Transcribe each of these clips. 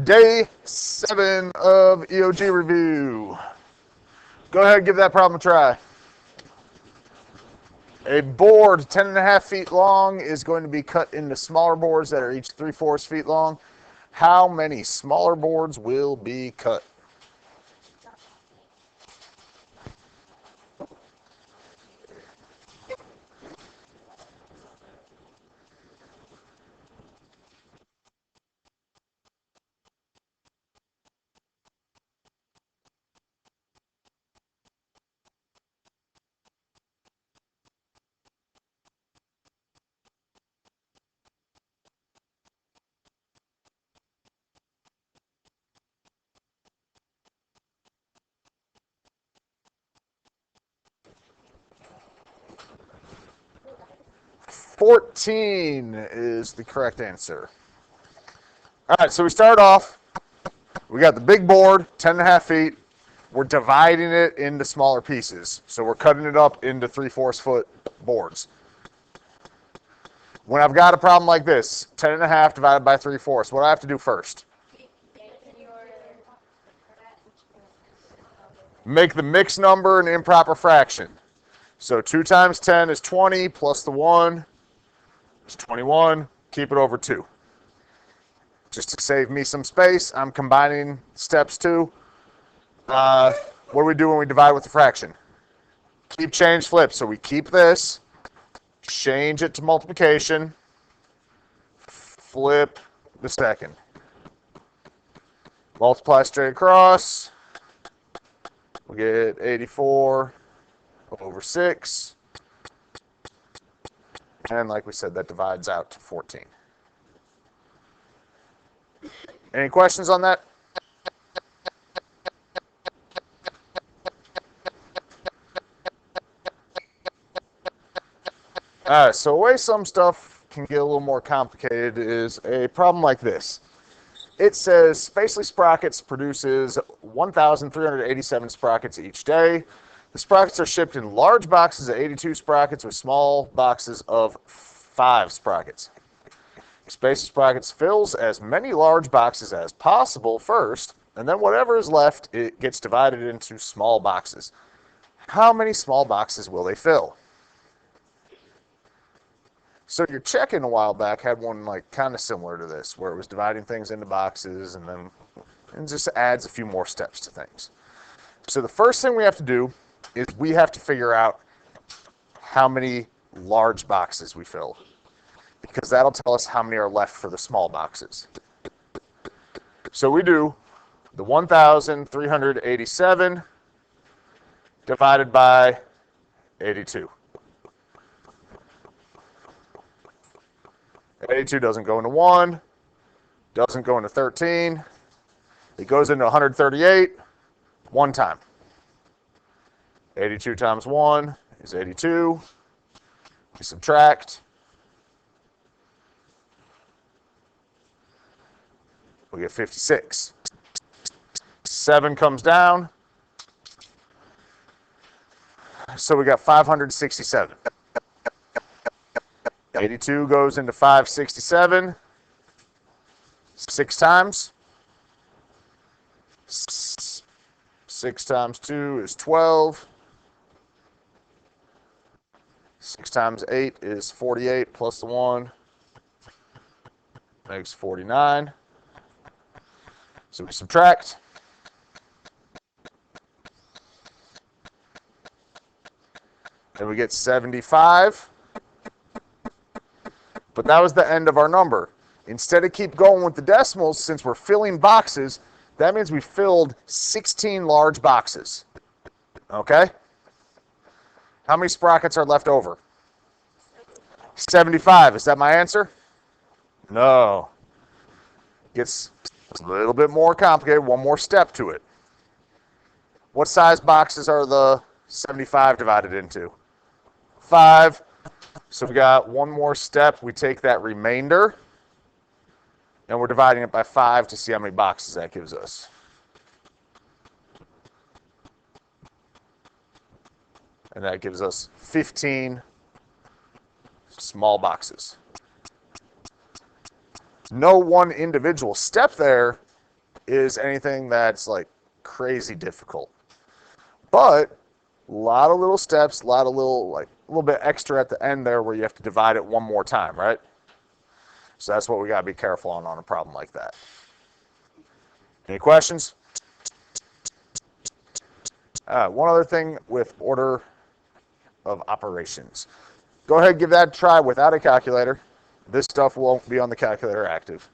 Day 7 of EOG review. Go ahead and give that problem a try. A board 10.5 feet long is going to be cut into smaller boards that are each 3/4 feet long. How many smaller boards will be cut? $14 is the correct answer. All right, so we start off. We got the big board, 10.5 feet. We're dividing it into smaller pieces. So we're cutting it up into 3/4 foot boards. When I've got a problem like this, 10.5 divided by 3/4, what do I have to do first? Make the mixed number an improper fraction. So 2 times 10 is 20, plus the 1 is 21. Keep it over 2. Just to save me some space, I'm combining steps too. What do we do when we divide with the fraction? Keep, change, flip. So we keep this, change it to multiplication, flip the second. Multiply straight across. We get 84 over 6. And like we said, that divides out to 14. Any questions on that? All right, so the way some stuff can get a little more complicated is a problem like this. It says Spacely Sprockets produces 1,387 sprockets each day. The sprockets are shipped in large boxes of 82 sprockets with small boxes of 5 sprockets. Spacely Sprockets fills as many large boxes as possible first, and then whatever is left, it gets divided into small boxes. How many small boxes will they fill? So your check-in a while back had one like kind of similar to this, where it was dividing things into boxes and then it just adds a few more steps to things. So the first thing we have to do is we have to figure out how many large boxes we fill, because that'll tell us how many are left for the small boxes. So we do the 1,387 divided by 82. 82 doesn't go into 1, doesn't go into 13. It goes into 138 one time. 82 times 1 is 82. We subtract. We get 56. 7 comes down. So we got 567. 82 goes into 567 6 times. 6 times 2 is 12. 6 times 8 is 48, plus the 1 makes 49. So we subtract. And we get 75. But that was the end of our number. Instead of keep going with the decimals, since we're filling boxes, that means we filled 16 large boxes. Okay? How many sprockets are left over? 75. Is that my answer? No. Gets a little bit more complicated. One more step to it. What size boxes are the 75 divided into? 5. So we got one more step. We take that remainder, and we're dividing it by 5 to see how many boxes that gives us. And that gives us 15 small boxes. No one individual step there is anything that's like crazy difficult. But a lot of little steps, a lot of little, like a little bit extra at the end there where you have to divide it one more time, right? So that's what we got to be careful on a problem like that. Any questions? One other thing with order of operations. Go ahead and give that a try without a calculator. This stuff won't be on the calculator active.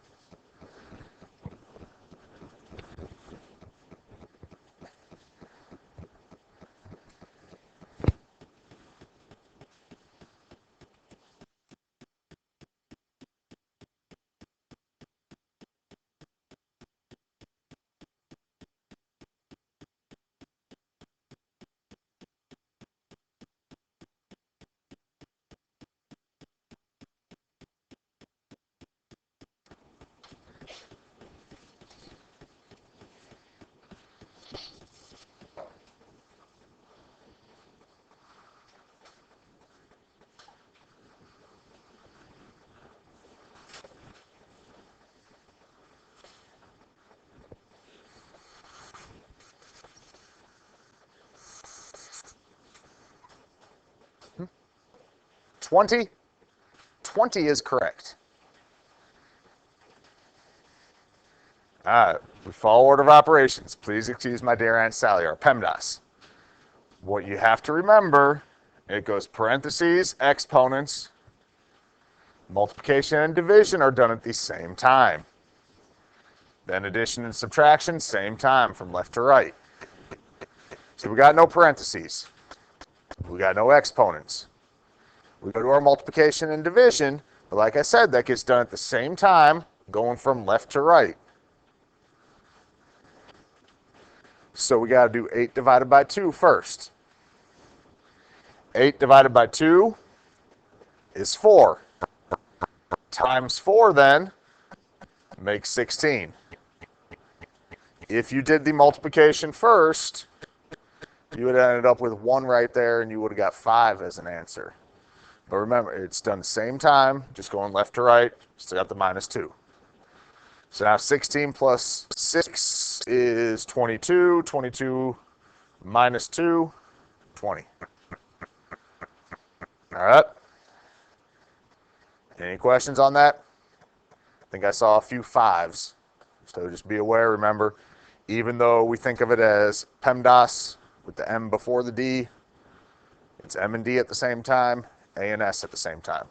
Hmm? 20? 20 is correct. We follow order of operations. Please excuse my dear Aunt Sally, or PEMDAS. What you have to remember, it goes parentheses, exponents, multiplication and division are done at the same time. Then addition and subtraction, same time from left to right. So we got no parentheses. We got no exponents. We go to our multiplication and division, but like I said, that gets done at the same time, going from left to right. So we got to do 8 divided by 2 first. 8 divided by 2 is 4. Times 4 then makes 16. If you did the multiplication first, you would have ended up with 1 right there, and you would have got 5 as an answer. But remember, it's done the same time, just going left to right, still got the minus 2. So now 16 plus 6 is 22. 22 minus 2, 20. All right. Any questions on that? I think I saw a few 5s. So just be aware, remember, even though we think of it as PEMDAS with the M before the D, it's M and D at the same time, A and S at the same time.